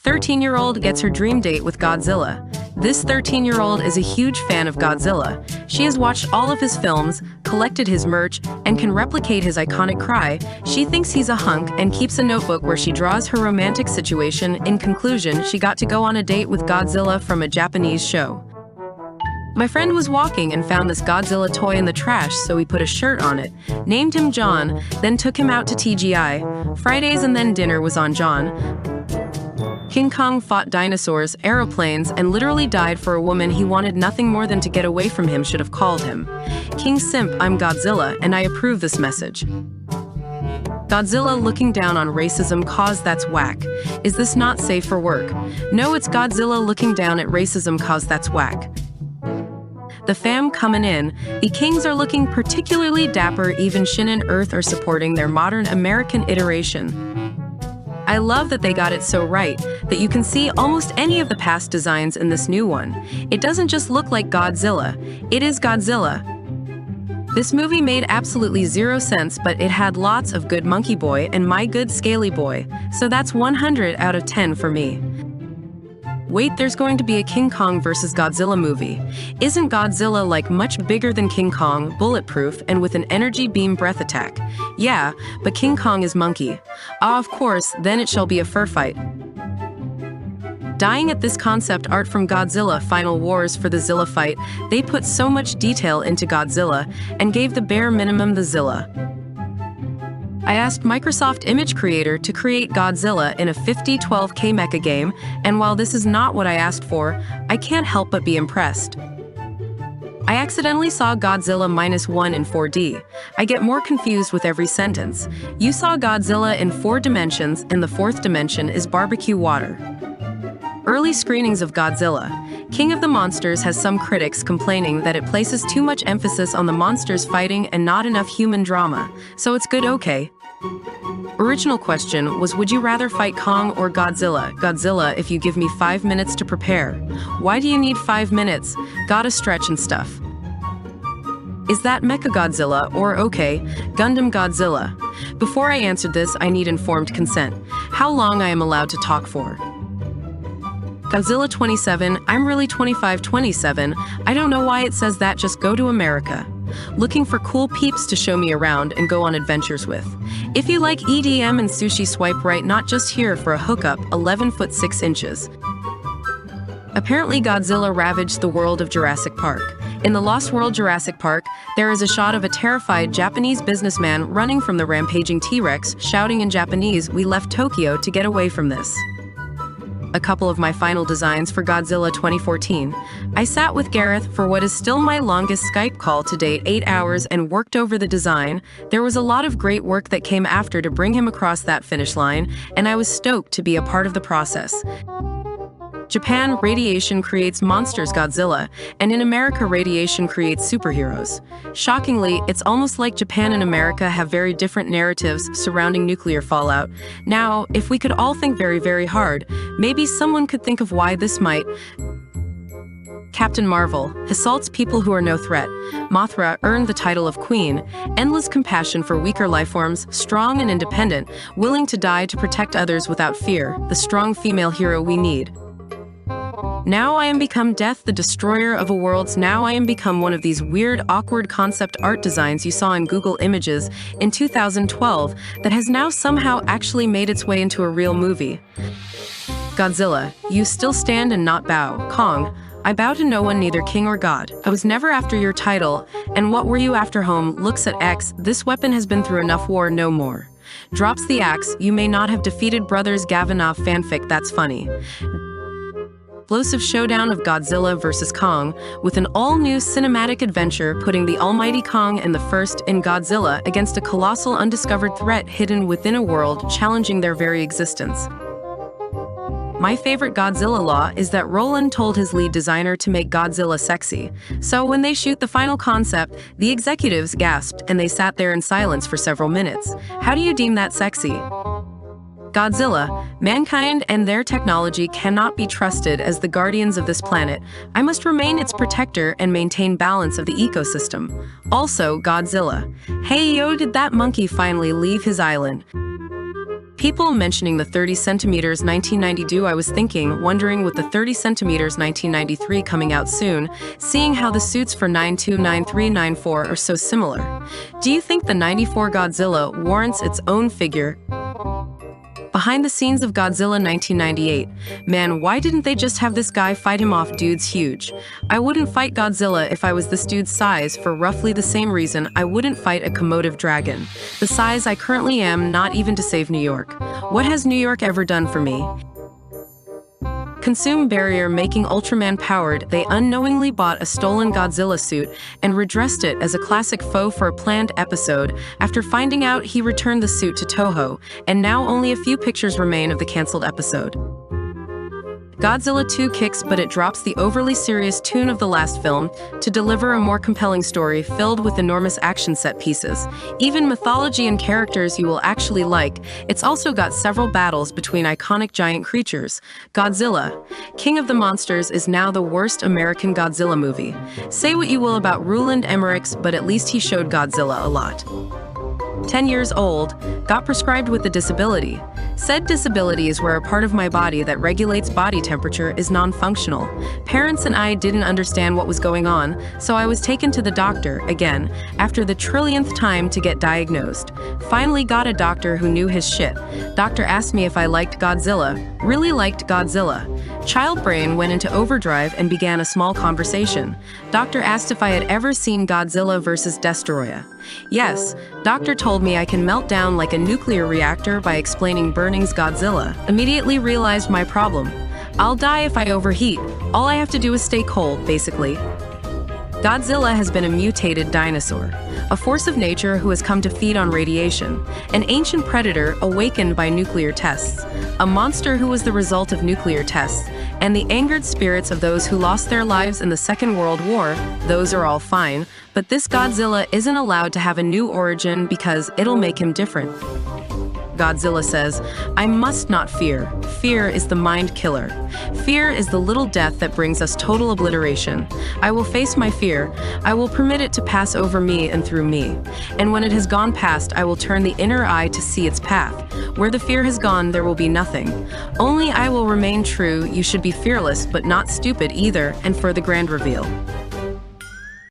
13-year-old gets her dream date with Godzilla. This 13-year-old is a huge fan of Godzilla. She has watched all of his films, collected his merch, and can replicate his iconic cry. She thinks he's a hunk and keeps a notebook where she draws her romantic situation. In conclusion, she got to go on a date with Godzilla from a Japanese show. My friend was walking and found this Godzilla toy in the trash, so we put a shirt on it, named him John, then took him out to TGI. Fridays and then dinner was on John. King Kong fought dinosaurs, aeroplanes, and literally died for a woman he wanted nothing more than to get away from him. Should have called him King Simp. I'm Godzilla, and I approve this message. Godzilla looking down on racism cause that's whack. Is this not safe for work? No, it's Godzilla looking down at racism cause that's whack. The fam coming in, the kings are looking particularly dapper, even Shin and Earth are supporting their modern American iteration. I love that they got it so right, that you can see almost any of the past designs in this new one. It doesn't just look like Godzilla, it is Godzilla. This movie made absolutely zero sense, but it had lots of good monkey boy and my good scaly boy, so that's 100 out of 10 for me. Wait, there's going to be a King Kong vs. Godzilla movie. Isn't Godzilla like much bigger than King Kong, bulletproof, and with an energy beam breath attack? Yeah, but King Kong is monkey. Ah, of course, then it shall be a fur fight. Dying at this concept art from Godzilla Final Wars for the Zilla fight, they put so much detail into Godzilla and gave the bare minimum the Zilla. I asked Microsoft Image Creator to create Godzilla in a 5012K mecha game, and while this is not what I asked for, I can't help but be impressed. I accidentally saw Godzilla -1 in 4D. I get more confused with every sentence. You saw Godzilla in 4 dimensions, and the 4th dimension is barbecue water. Early screenings of Godzilla. King of the Monsters has some critics complaining that it places too much emphasis on the monsters fighting and not enough human drama, so it's good okay. Original question was, would you rather fight Kong or Godzilla? Godzilla if you give me 5 minutes to prepare. Why do you need 5 minutes? Gotta stretch and stuff. Is that Mecha Godzilla or okay, Gundam Godzilla? Before I answered this, I need informed consent. How long I am allowed to talk for? Godzilla 27, I'm really 25-27, I don't know why it says that, just go to America. Looking for cool peeps to show me around and go on adventures with. If you like EDM and sushi, swipe right, not just here for a hookup, 11 foot 6 inches. Apparently Godzilla ravaged the world of Jurassic Park. In the Lost World Jurassic Park, there is a shot of a terrified Japanese businessman running from the rampaging T-Rex, shouting in Japanese, "We left Tokyo to get away from this." A couple of my final designs for Godzilla 2014. I sat with Gareth for what is still my longest Skype call to date, 8 hours, and worked over the design. There was a lot of great work that came after to bring him across that finish line, and I was stoked to be a part of the process. Japan, radiation creates monsters Godzilla, and in America, radiation creates superheroes. Shockingly, it's almost like Japan and America have very different narratives surrounding nuclear fallout. Now, if we could all think very, very hard, maybe someone could think of why this might. Captain Marvel assaults people who are no threat. Mothra earned the title of Queen. Endless compassion for weaker lifeforms, strong and independent, willing to die to protect others without fear, the strong female hero we need. Now I am become Death, the destroyer of a worlds. Now I am become one of these weird, awkward concept art designs you saw in Google Images in 2012 that has now somehow actually made its way into a real movie. Godzilla, you still stand and not bow. Kong, I bow to no one, neither king or god. I was never after your title, and what were you after? Home looks at X, this weapon has been through enough war, no more. Drops the axe, you may not have defeated brothers Gavanov fanfic, that's funny. Explosive showdown of Godzilla vs. Kong, with an all-new cinematic adventure putting the almighty Kong and the first in Godzilla against a colossal undiscovered threat hidden within a world challenging their very existence. My favorite Godzilla law is that Roland told his lead designer to make Godzilla sexy. So when they shoot the final concept, the executives gasped and they sat there in silence for several minutes. How do you deem that sexy? Godzilla, mankind and their technology cannot be trusted as the guardians of this planet. I must remain its protector and maintain balance of the ecosystem. Also, Godzilla. Hey yo, did that monkey finally leave his island? People mentioning the 30 centimeters 1990 do, I was thinking, wondering with the 30 centimeters 1993 coming out soon, seeing how the suits for 92, 93, 94 are so similar. Do you think the 94 Godzilla warrants its own figure? Behind the scenes of Godzilla 1998, man, why didn't they just have this guy fight him off? Dude's huge. I wouldn't fight Godzilla if I was this dude's size for roughly the same reason I wouldn't fight a Komodo dragon. The size I currently am, not even to save New York. What has New York ever done for me? Consume barrier making Ultraman powered, they unknowingly bought a stolen Godzilla suit and redressed it as a classic faux for a planned episode after finding out he returned the suit to Toho, and now only a few pictures remain of the cancelled episode. Godzilla 2 kicks, but it drops the overly serious tune of the last film to deliver a more compelling story filled with enormous action set pieces, even mythology and characters you will actually like. It's also got several battles between iconic giant creatures. Godzilla, King of the Monsters, is now the worst American Godzilla movie. Say what you will about Roland Emmerich's, but at least he showed Godzilla a lot. 10 years old, got prescribed with a disability. Said disability is where a part of my body that regulates body temperature is non-functional. Parents and I didn't understand what was going on, so I was taken to the doctor, again, after the trillionth time to get diagnosed. Finally got a doctor who knew his shit. Doctor asked me if I liked Godzilla. Really liked Godzilla. Child brain went into overdrive and began a small conversation. Doctor asked if I had ever seen Godzilla vs. Destroyer. Yes, doctor told me I can melt down like a nuclear reactor by explaining Burning's Godzilla. Immediately realized my problem. I'll die if I overheat. All I have to do is stay cold, basically. Godzilla has been a mutated dinosaur, a force of nature who has come to feed on radiation, an ancient predator awakened by nuclear tests, a monster who was the result of nuclear tests, and the angered spirits of those who lost their lives in the Second World War. Those are all fine, but this Godzilla isn't allowed to have a new origin because it'll make him different. Godzilla says, I must not fear. Fear is the mind killer. Fear is the little death that brings us total obliteration. I will face my fear. I will permit it to pass over me and through me. And when it has gone past, I will turn the inner eye to see its path. Where the fear has gone, there will be nothing. Only I will remain true. You should be fearless, but not stupid either, and for the grand reveal.